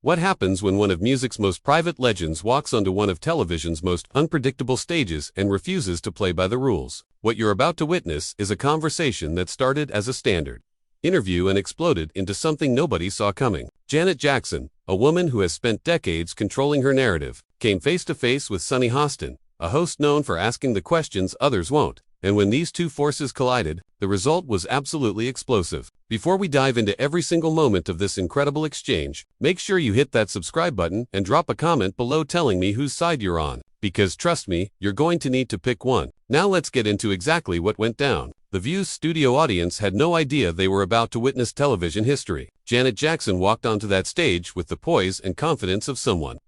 What happens when one of music's most private legends walks onto one of television's most unpredictable stages and refuses to play by the rules? What you're about to witness is a conversation that started as a standard interview and exploded into something nobody saw coming. Janet Jackson, a woman who has spent decades controlling her narrative, came face to face with Sunny Hostin, a host known for asking the questions others won't. And when these two forces collided, the result was absolutely explosive. Before we dive into every single moment of this incredible exchange, make sure you hit that subscribe button and drop a comment below telling me whose side you're on. Because trust me, you're going to need to pick one. Now let's get into exactly what went down. The View's studio audience had no idea they were about to witness television history. Janet Jackson walked onto that stage with the poise and confidence of someone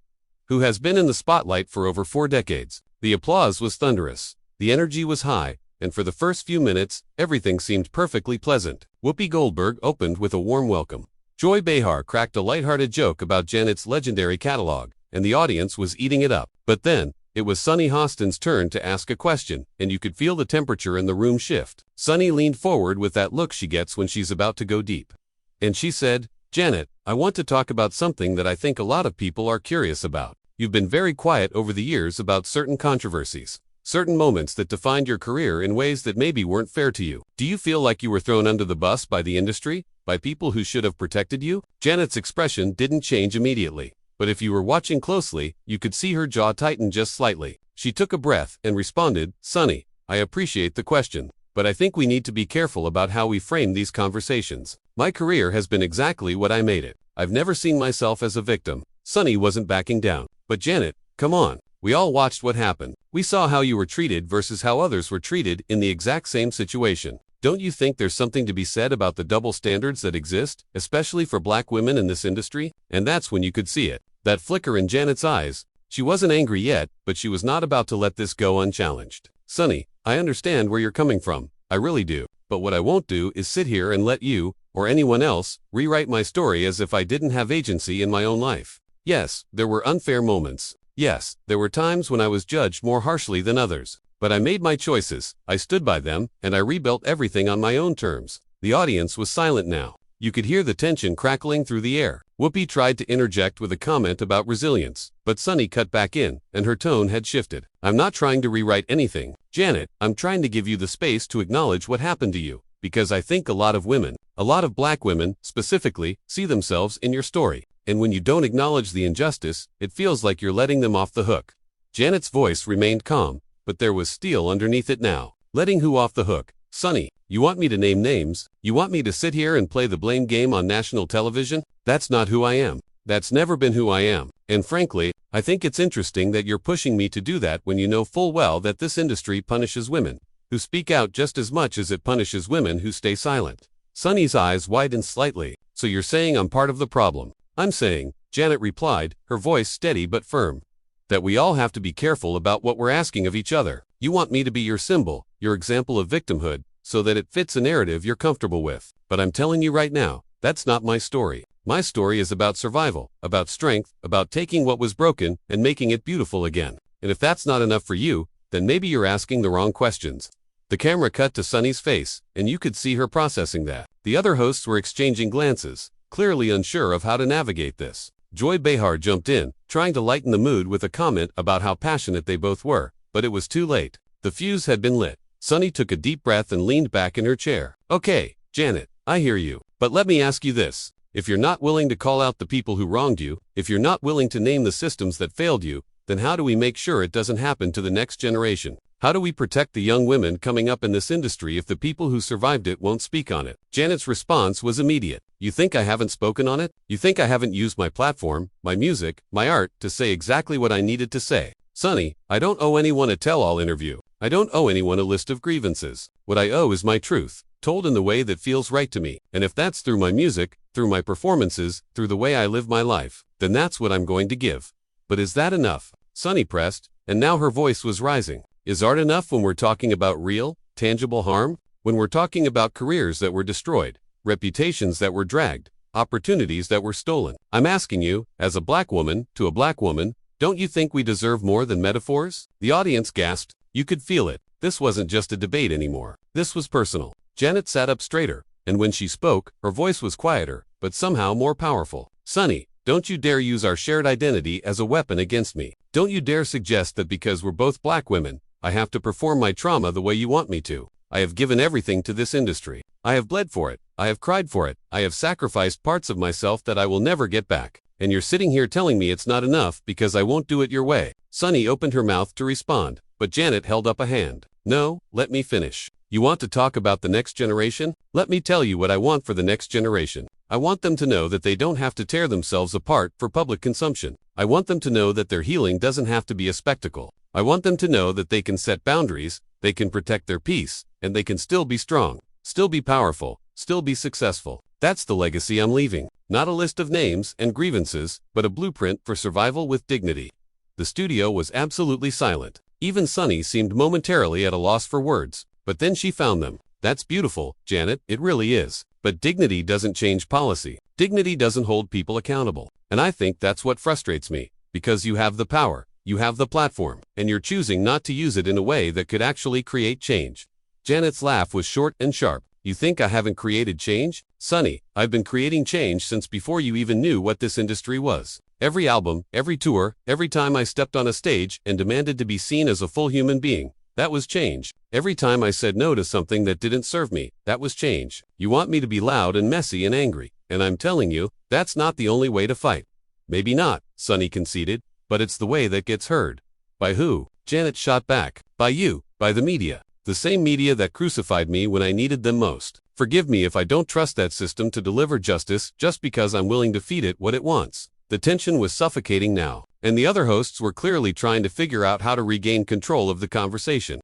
who has been in the spotlight for over 4 decades. The applause was thunderous. The energy was high. And for the first few minutes, everything seemed perfectly pleasant. Whoopi Goldberg opened with a warm welcome. Joy Behar cracked a lighthearted joke about Janet's legendary catalog, and the audience was eating it up. But then, it was Sunny Hostin's turn to ask a question, and you could feel the temperature in the room shift. Sunny leaned forward with that look she gets when she's about to go deep. And she said, "Janet, I want to talk about something that I think a lot of people are curious about. You've been very quiet over the years about certain controversies. Certain moments that defined your career in ways that maybe weren't fair to you. Do you feel like you were thrown under the bus by the industry, by people who should have protected you?" Janet's expression didn't change immediately, but if you were watching closely, you could see her jaw tighten just slightly. She took a breath and responded, "Sunny, I appreciate the question, but I think we need to be careful about how we frame these conversations. My career has been exactly what I made it. I've never seen myself as a victim." Sunny wasn't backing down. "But Janet, come on. We all watched what happened. We saw how you were treated versus how others were treated in the exact same situation. Don't you think there's something to be said about the double standards that exist, especially for black women in this industry?" And that's when you could see it. That flicker in Janet's eyes. She wasn't angry yet, but she was not about to let this go unchallenged. "Sunny, I understand where you're coming from. I really do. But what I won't do is sit here and let you, or anyone else, rewrite my story as if I didn't have agency in my own life. Yes, there were unfair moments. Yes, there were times when I was judged more harshly than others. But I made my choices, I stood by them, and I rebuilt everything on my own terms." The audience was silent now. You could hear the tension crackling through the air. Whoopi tried to interject with a comment about resilience, but Sunny cut back in, and her tone had shifted. "I'm not trying to rewrite anything, Janet. I'm trying to give you the space to acknowledge what happened to you, because I think a lot of women, a lot of black women, specifically, see themselves in your story. And when you don't acknowledge the injustice, it feels like you're letting them off the hook." Janet's voice remained calm, but there was steel underneath it now. "Letting who off the hook? Sunny, you want me to name names? You want me to sit here and play the blame game on national television? That's not who I am. That's never been who I am. And frankly, I think it's interesting that you're pushing me to do that when you know full well that this industry punishes women who speak out just as much as it punishes women who stay silent." Sunny's eyes widened slightly. "So you're saying I'm part of the problem?" "I'm saying," Janet replied, her voice steady but firm, "that we all have to be careful about what we're asking of each other. You want me to be your symbol, your example of victimhood, so that it fits a narrative you're comfortable with. But I'm telling you right now, that's not my story. My story is about survival, about strength, about taking what was broken and making it beautiful again. And if that's not enough for you, then maybe you're asking the wrong questions." The camera cut to Sunny's face, and you could see her processing that. The other hosts were exchanging glances, clearly unsure of how to navigate this. Joy Behar jumped in, trying to lighten the mood with a comment about how passionate they both were, but it was too late. The fuse had been lit. Sunny took a deep breath and leaned back in her chair. "Okay, Janet, I hear you. But let me ask you this. If you're not willing to call out the people who wronged you, if you're not willing to name the systems that failed you, then how do we make sure it doesn't happen to the next generation? How do we protect the young women coming up in this industry if the people who survived it won't speak on it?" Janet's response was immediate. "You think I haven't spoken on it? You think I haven't used my platform, my music, my art, to say exactly what I needed to say? Sunny, I don't owe anyone a tell-all interview. I don't owe anyone a list of grievances. What I owe is my truth, told in the way that feels right to me. And if that's through my music, through my performances, through the way I live my life, then that's what I'm going to give." "But is that enough?" Sunny pressed, and now her voice was rising. "Is art enough when we're talking about real, tangible harm? When we're talking about careers that were destroyed, reputations that were dragged, opportunities that were stolen? I'm asking you, as a black woman, to a black woman, don't you think we deserve more than metaphors?" The audience gasped. You could feel it. This wasn't just a debate anymore. This was personal. Janet sat up straighter, and when she spoke, her voice was quieter, but somehow more powerful. "Sunny, Don't you dare use our shared identity as a weapon against me. Don't you dare suggest that because we're both black women, I have to perform my trauma the way you want me to. I have given everything to this industry. I have bled for it. I have cried for it. I have sacrificed parts of myself that I will never get back. And you're sitting here telling me it's not enough because I won't do it your way. Sunny opened her mouth to respond, but Janet held up a hand. No, let me finish. You want to talk about the next generation? Let me tell you what I want for the next generation. I want them to know that they don't have to tear themselves apart for public consumption. I want them to know that their healing doesn't have to be a spectacle. I want them to know that they can set boundaries, they can protect their peace, and they can still be strong, still be powerful, still be successful. That's the legacy I'm leaving. Not a list of names and grievances, but a blueprint for survival with dignity. The studio was absolutely silent. Even Sunny seemed momentarily at a loss for words, but then she found them. That's beautiful, Janet, it really is. But dignity doesn't change policy. Dignity doesn't hold people accountable. And I think that's what frustrates me, because you have the power, you have the platform, and you're choosing not to use it in a way that could actually create change. Janet's laugh was short and sharp. You think I haven't created change? Sunny, I've been creating change since before you even knew what this industry was. Every album, every tour, every time I stepped on a stage and demanded to be seen as a full human being, that was change. Every time I said no to something that didn't serve me, that was change. You want me to be loud and messy and angry, and I'm telling you, that's not the only way to fight. Maybe not, Sunny conceded, but it's the way that gets heard. By who? Janet shot back. By you, by the media. The same media that crucified me when I needed them most. Forgive me if I don't trust that system to deliver justice just because I'm willing to feed it what it wants. The tension was suffocating now, and the other hosts were clearly trying to figure out how to regain control of the conversation.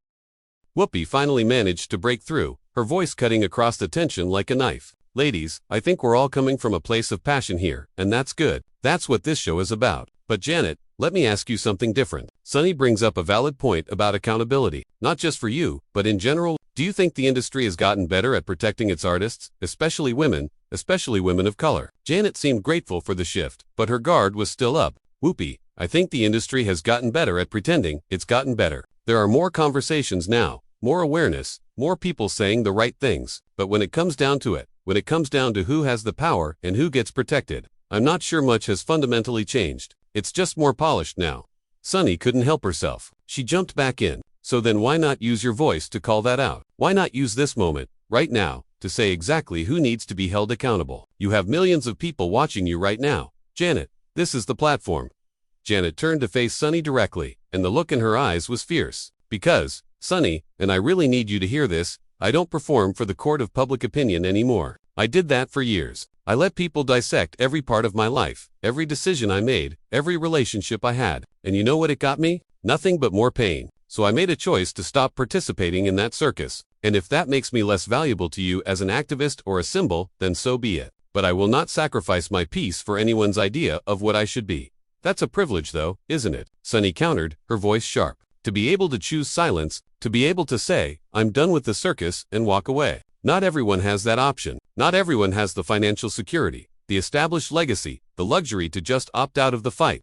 Whoopi finally managed to break through, her voice cutting across the tension like a knife. Ladies, I think we're all coming from a place of passion here, and that's good. That's what this show is about. But Janet, let me ask you something different. Sunny brings up a valid point about accountability, not just for you, but in general. Do you think the industry has gotten better at protecting its artists, especially women of color? Janet seemed grateful for the shift, but her guard was still up. Whoopi, I think the industry has gotten better at pretending it's gotten better. There are more conversations now, more awareness, more people saying the right things, but when it comes down to it, when it comes down to who has the power and who gets protected, I'm not sure much has fundamentally changed. It's just more polished now. Sunny couldn't help herself. She jumped back in. So then why not use your voice to call that out? Why not use this moment, right now, to say exactly who needs to be held accountable? You have millions of people watching you right now. Janet, this is the platform. Janet turned to face Sunny directly, and the look in her eyes was fierce. Because, Sunny, and I really need you to hear this, I don't perform for the court of public opinion anymore. I did that for years. I let people dissect every part of my life, every decision I made, every relationship I had. And you know what it got me? Nothing but more pain. So I made a choice to stop participating in that circus. And if that makes me less valuable to you as an activist or a symbol, then so be it. But I will not sacrifice my peace for anyone's idea of what I should be. That's a privilege though, isn't it? Sunny countered, her voice sharp. To be able to choose silence, to be able to say, I'm done with the circus and walk away. Not everyone has that option. Not everyone has the financial security, the established legacy, the luxury to just opt out of the fight.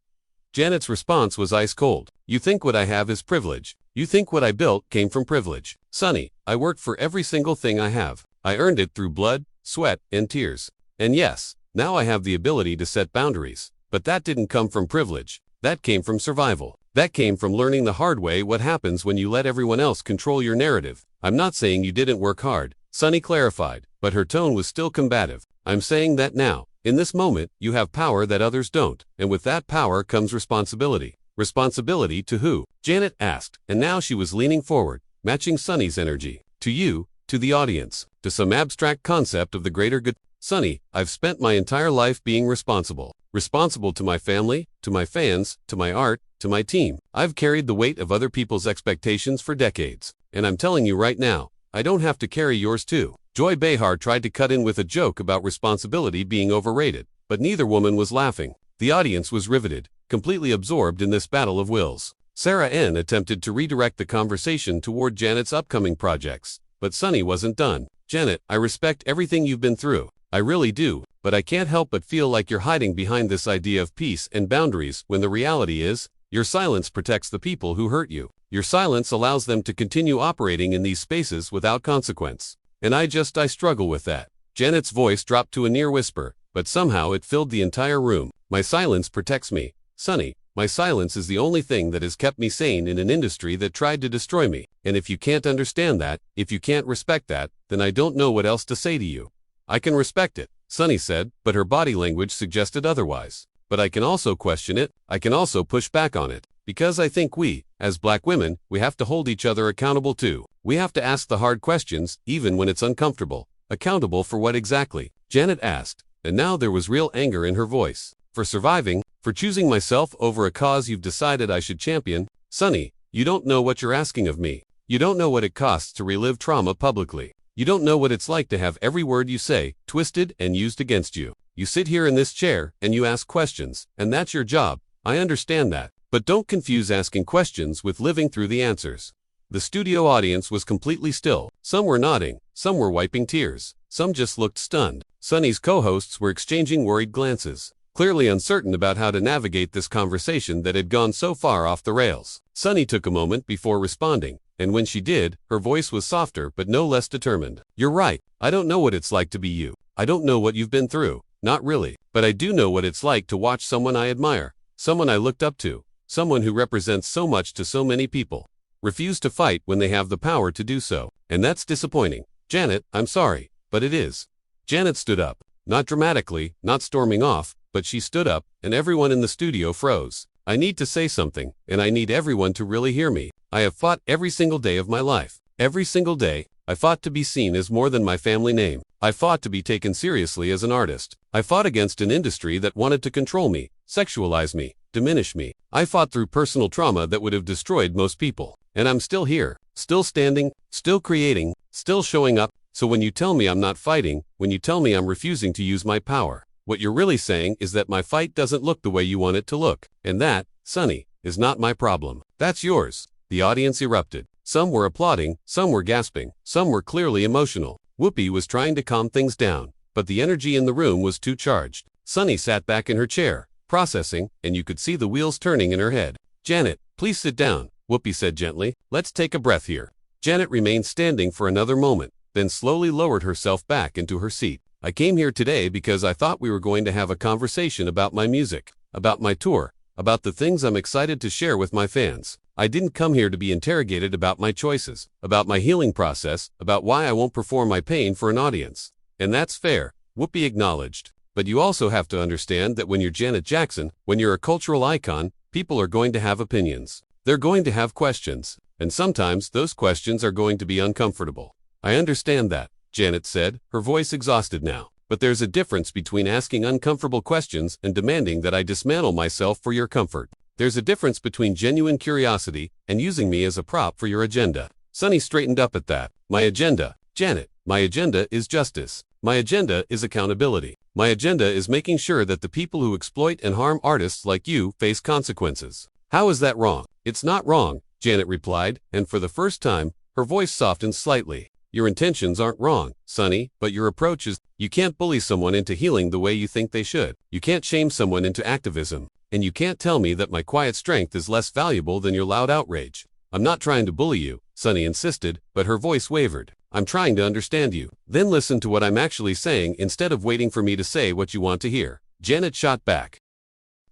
Janet's response was ice cold. You think what I have is privilege. You think what I built came from privilege. Sunny, I worked for every single thing I have. I earned it through blood, sweat, and tears. And yes, now I have the ability to set boundaries. But that didn't come from privilege. That came from survival. That came from learning the hard way what happens when you let everyone else control your narrative. I'm not saying you didn't work hard, Sunny clarified, but her tone was still combative. I'm saying that now, in this moment, you have power that others don't, and with that power comes responsibility. Responsibility to who? Janet asked, and now she was leaning forward, matching Sunny's energy. To you, to the audience, to some abstract concept of the greater good. Sunny, I've spent my entire life being responsible. Responsible to my family, to my fans, to my art, to my team. I've carried the weight of other people's expectations for decades. And I'm telling you right now, I don't have to carry yours too. Joy Behar tried to cut in with a joke about responsibility being overrated, but neither woman was laughing. The audience was riveted, completely absorbed in this battle of wills. Sarah N. attempted to redirect the conversation toward Janet's upcoming projects, but Sunny wasn't done. Janet, I respect everything you've been through. I really do, but I can't help but feel like you're hiding behind this idea of peace and boundaries when the reality is, your silence protects the people who hurt you. Your silence allows them to continue operating in these spaces without consequence. And I struggle with that. Janet's voice dropped to a near whisper, but somehow it filled the entire room. My silence protects me. Sunny, my silence is the only thing that has kept me sane in an industry that tried to destroy me. And if you can't understand that, if you can't respect that, then I don't know what else to say to you. I can respect it, Sunny said, but her body language suggested otherwise. But I can also question it, I can also push back on it. Because I think we, as black women, we have to hold each other accountable too. We have to ask the hard questions, even when it's uncomfortable. Accountable for what exactly? Janet asked, and now there was real anger in her voice. For surviving, for choosing myself over a cause you've decided I should champion. Sunny, you don't know what you're asking of me. You don't know what it costs to relive trauma publicly. You don't know what it's like to have every word you say twisted and used against you. You sit here in this chair and you ask questions, and that's your job. I understand that. But don't confuse asking questions with living through the answers. The studio audience was completely still. Some were nodding, some were wiping tears, some just looked stunned. Sunny's co-hosts were exchanging worried glances, clearly uncertain about how to navigate this conversation that had gone so far off the rails. Sunny took a moment before responding, and when she did, her voice was softer but no less determined. You're right, I don't know what it's like to be you. I don't know what you've been through, not really, but I do know what it's like to watch someone I admire, someone I looked up to, someone who represents so much to so many people, refuse to fight when they have the power to do so. And that's disappointing. Janet, I'm sorry, but it is. Janet stood up, not dramatically, not storming off, but she stood up, and everyone in the studio froze. I need to say something, and I need everyone to really hear me. I have fought every single day of my life. Every single day, I fought to be seen as more than my family name. I fought to be taken seriously as an artist. I fought against an industry that wanted to control me, sexualize me, diminish me. I fought through personal trauma that would have destroyed most people. And I'm still here, still standing, still creating, still showing up. So when you tell me I'm not fighting, when you tell me I'm refusing to use my power, what you're really saying is that my fight doesn't look the way you want it to look. And that, Sunny, is not my problem. That's yours. The audience erupted. Some were applauding, some were gasping, some were clearly emotional. Whoopi was trying to calm things down, but the energy in the room was too charged. Sunny sat back in her chair, processing, and you could see the wheels turning in her head. Janet, please sit down, Whoopi said gently. Let's take a breath here. Janet remained standing for another moment, then slowly lowered herself back into her seat. I came here today because I thought we were going to have a conversation about my music, about my tour, about the things I'm excited to share with my fans. I didn't come here to be interrogated about my choices, about my healing process, about why I won't perform my pain for an audience. And that's fair, Whoopi acknowledged. But you also have to understand that when you're Janet Jackson, when you're a cultural icon, people are going to have opinions. They're going to have questions, and sometimes those questions are going to be uncomfortable. I understand that, Janet said, her voice exhausted now. But there's a difference between asking uncomfortable questions and demanding that I dismantle myself for your comfort. There's a difference between genuine curiosity and using me as a prop for your agenda. Sunny straightened up at that. My agenda, Janet, my agenda is justice. My agenda is accountability. My agenda is making sure that the people who exploit and harm artists like you face consequences. How is that wrong? It's not wrong, Janet replied, and for the first time, her voice softened slightly. Your intentions aren't wrong, Sunny, but your approach is. You can't bully someone into healing the way you think they should. You can't shame someone into activism. And you can't tell me that my quiet strength is less valuable than your loud outrage. I'm not trying to bully you, Sunny insisted, but her voice wavered. I'm trying to understand you. Then listen to what I'm actually saying instead of waiting for me to say what you want to hear. Janet shot back.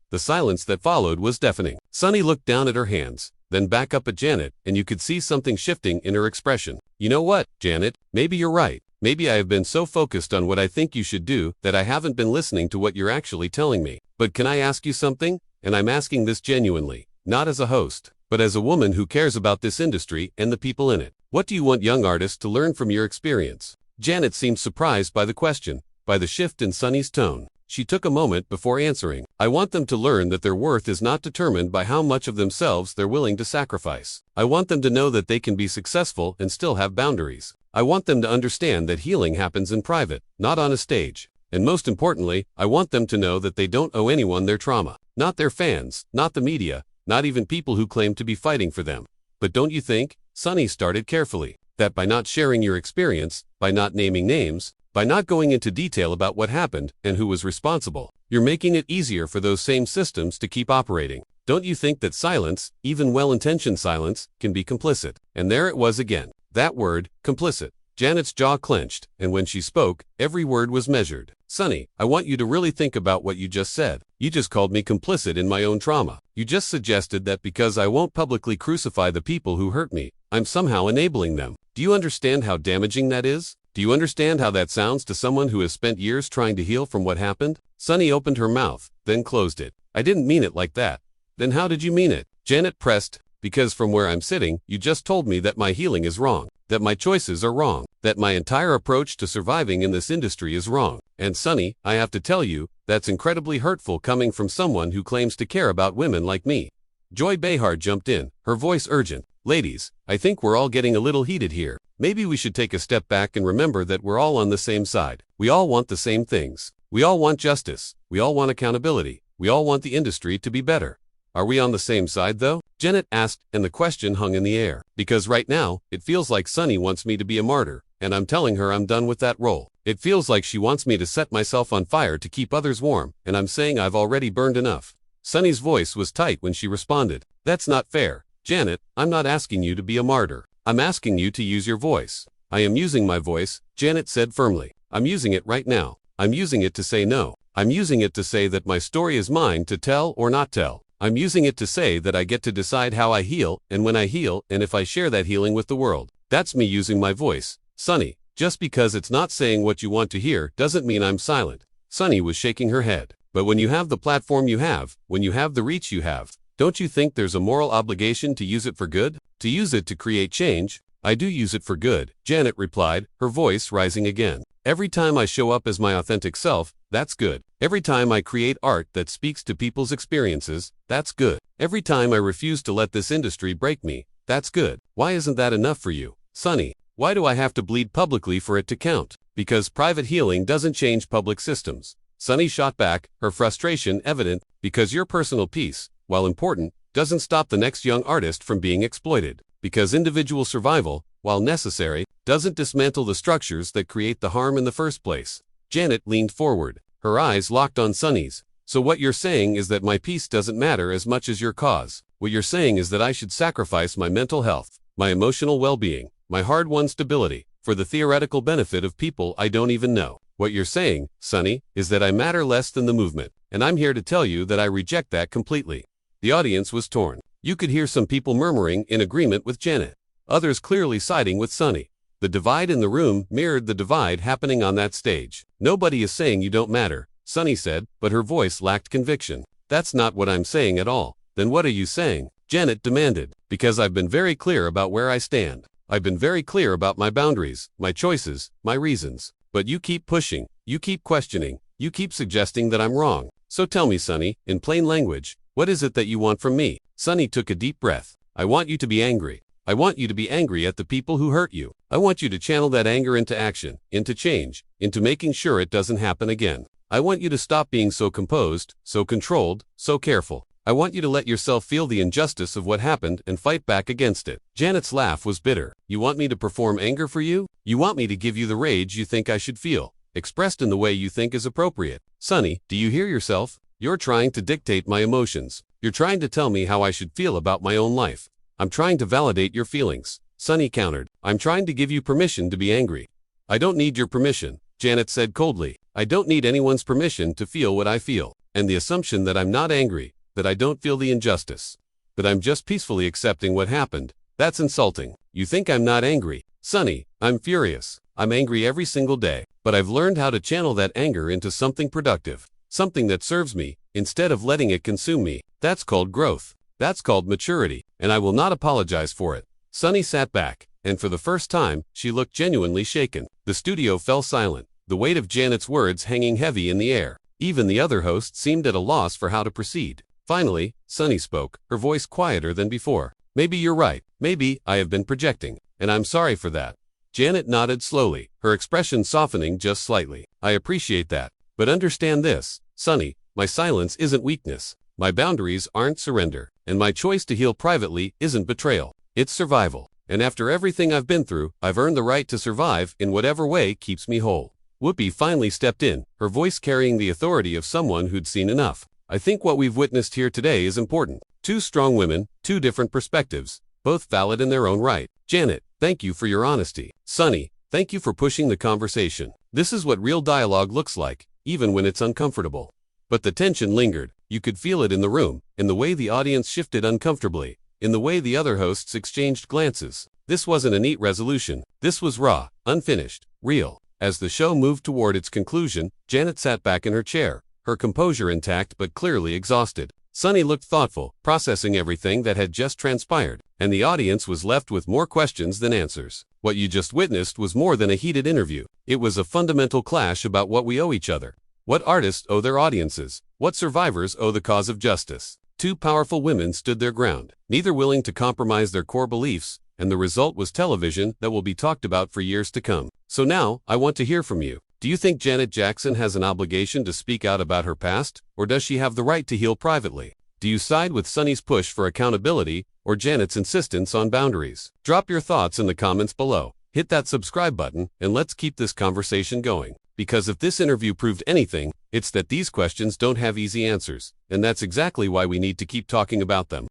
The silence that followed was deafening. Sunny looked down at her hands, then back up at Janet, and you could see something shifting in her expression. You know what, Janet? Maybe you're right. Maybe I have been so focused on what I think you should do that I haven't been listening to what you're actually telling me. But can I ask you something? And I'm asking this genuinely, not as a host, but as a woman who cares about this industry and the people in it. What do you want young artists to learn from your experience? Janet seemed surprised by the question, by the shift in Sunny's tone. She took a moment before answering. I want them to learn that their worth is not determined by how much of themselves they're willing to sacrifice. I want them to know that they can be successful and still have boundaries. I want them to understand that healing happens in private, not on a stage. And most importantly, I want them to know that they don't owe anyone their trauma. Not their fans, not the media, not even people who claim to be fighting for them. But don't you think, Sunny started carefully, that by not sharing your experience, by not naming names, by not going into detail about what happened and who was responsible, you're making it easier for those same systems to keep operating. Don't you think that silence, even well-intentioned silence, can be complicit? And there it was again. That word, complicit. Janet's jaw clenched, and when she spoke, every word was measured. Sunny, I want you to really think about what you just said. You just called me complicit in my own trauma. You just suggested that because I won't publicly crucify the people who hurt me, I'm somehow enabling them. Do you understand how damaging that is? Do you understand how that sounds to someone who has spent years trying to heal from what happened? Sunny opened her mouth, then closed it. I didn't mean it like that. Then how did you mean it? Janet pressed. Because from where I'm sitting, you just told me that my healing is wrong, that my choices are wrong, that my entire approach to surviving in this industry is wrong. And Sunny, I have to tell you, that's incredibly hurtful coming from someone who claims to care about women like me. Joy Behar jumped in, her voice urgent. Ladies, I think we're all getting a little heated here. Maybe we should take a step back and remember that we're all on the same side. We all want the same things. We all want justice. We all want accountability. We all want the industry to be better. Are we on the same side though? Janet asked, and the question hung in the air. Because right now, it feels like Sunny wants me to be a martyr, and I'm telling her I'm done with that role. It feels like she wants me to set myself on fire to keep others warm, and I'm saying I've already burned enough. Sunny's voice was tight when she responded. That's not fair. Janet, I'm not asking you to be a martyr. I'm asking you to use your voice. I am using my voice, Janet said firmly. I'm using it right now. I'm using it to say no. I'm using it to say that my story is mine to tell or not tell. I'm using it to say that I get to decide how I heal, and when I heal, and if I share that healing with the world. That's me using my voice. Sunny, just because it's not saying what you want to hear doesn't mean I'm silent. Sunny was shaking her head. But when you have the platform you have, when you have the reach you have, don't you think there's a moral obligation to use it for good? To use it to create change? I do use it for good, Janet replied, her voice rising again. Every time I show up as my authentic self, that's good. Every time I create art that speaks to people's experiences, that's good. Every time I refuse to let this industry break me, that's good. Why isn't that enough for you? Sunny, why do I have to bleed publicly for it to count? Because private healing doesn't change public systems. Sunny shot back, her frustration evident, because your personal peace, while important, doesn't stop the next young artist from being exploited. Because individual survival, while necessary, doesn't dismantle the structures that create the harm in the first place. Janet leaned forward, her eyes locked on Sunny's. So what you're saying is that my peace doesn't matter as much as your cause. What you're saying is that I should sacrifice my mental health, my emotional well-being, my hard-won stability, for the theoretical benefit of people I don't even know. What you're saying, Sunny, is that I matter less than the movement, and I'm here to tell you that I reject that completely. The audience was torn. You could hear some people murmuring in agreement with Janet, others clearly siding with Sunny. The divide in the room mirrored the divide happening on that stage. Nobody is saying you don't matter, Sunny said, but her voice lacked conviction. That's not what I'm saying at all. Then what are you saying? Janet demanded. Because I've been very clear about where I stand. I've been very clear about my boundaries, my choices, my reasons. But you keep pushing, you keep questioning, you keep suggesting that I'm wrong. So tell me, Sunny, in plain language, what is it that you want from me? Sunny took a deep breath. I want you to be angry. I want you to be angry at the people who hurt you. I want you to channel that anger into action, into change, into making sure it doesn't happen again. I want you to stop being so composed, so controlled, so careful. I want you to let yourself feel the injustice of what happened and fight back against it. Janet's laugh was bitter. You want me to perform anger for you? You want me to give you the rage you think I should feel, expressed in the way you think is appropriate. Sunny, do you hear yourself? You're trying to dictate my emotions. You're trying to tell me how I should feel about my own life. I'm trying to validate your feelings. Sunny countered. I'm trying to give you permission to be angry. I don't need your permission, Janet said coldly. I don't need anyone's permission to feel what I feel. And the assumption that I'm not angry, that I don't feel the injustice, that I'm just peacefully accepting what happened, that's insulting. You think I'm not angry? Sunny, I'm furious. I'm angry every single day, but I've learned how to channel that anger into something productive, something that serves me, instead of letting it consume me. That's called growth. That's called maturity, and I will not apologize for it. Sunny sat back, and for the first time, she looked genuinely shaken. The studio fell silent, the weight of Janet's words hanging heavy in the air. Even the other host seemed at a loss for how to proceed. Finally, Sunny spoke, her voice quieter than before. Maybe you're right. Maybe I have been projecting, and I'm sorry for that. Janet nodded slowly, her expression softening just slightly. I appreciate that. But understand this, Sunny, my silence isn't weakness. My boundaries aren't surrender, and my choice to heal privately isn't betrayal. It's survival. And after everything I've been through, I've earned the right to survive in whatever way keeps me whole. Whoopi finally stepped in, her voice carrying the authority of someone who'd seen enough. I think what we've witnessed here today is important. Two strong women, two different perspectives, both valid in their own right. Janet, thank you for your honesty. Sunny, thank you for pushing the conversation. This is what real dialogue looks like, even when it's uncomfortable. But the tension lingered. You could feel it in the room, in the way the audience shifted uncomfortably, in the way the other hosts exchanged glances. This wasn't a neat resolution. This was raw, unfinished, real. As the show moved toward its conclusion, Janet sat back in her chair, her composure intact but clearly exhausted. Sunny looked thoughtful, processing everything that had just transpired, and the audience was left with more questions than answers. What you just witnessed was more than a heated interview. It was a fundamental clash about what we owe each other. What artists owe their audiences, what survivors owe the cause of justice. Two powerful women stood their ground, neither willing to compromise their core beliefs, and the result was television that will be talked about for years to come. So now, I want to hear from you. Do you think Janet Jackson has an obligation to speak out about her past, or does she have the right to heal privately? Do you side with Sunny's push for accountability, or Janet's insistence on boundaries? Drop your thoughts in the comments below. Hit that subscribe button, and let's keep this conversation going. Because if this interview proved anything, it's that these questions don't have easy answers, and that's exactly why we need to keep talking about them.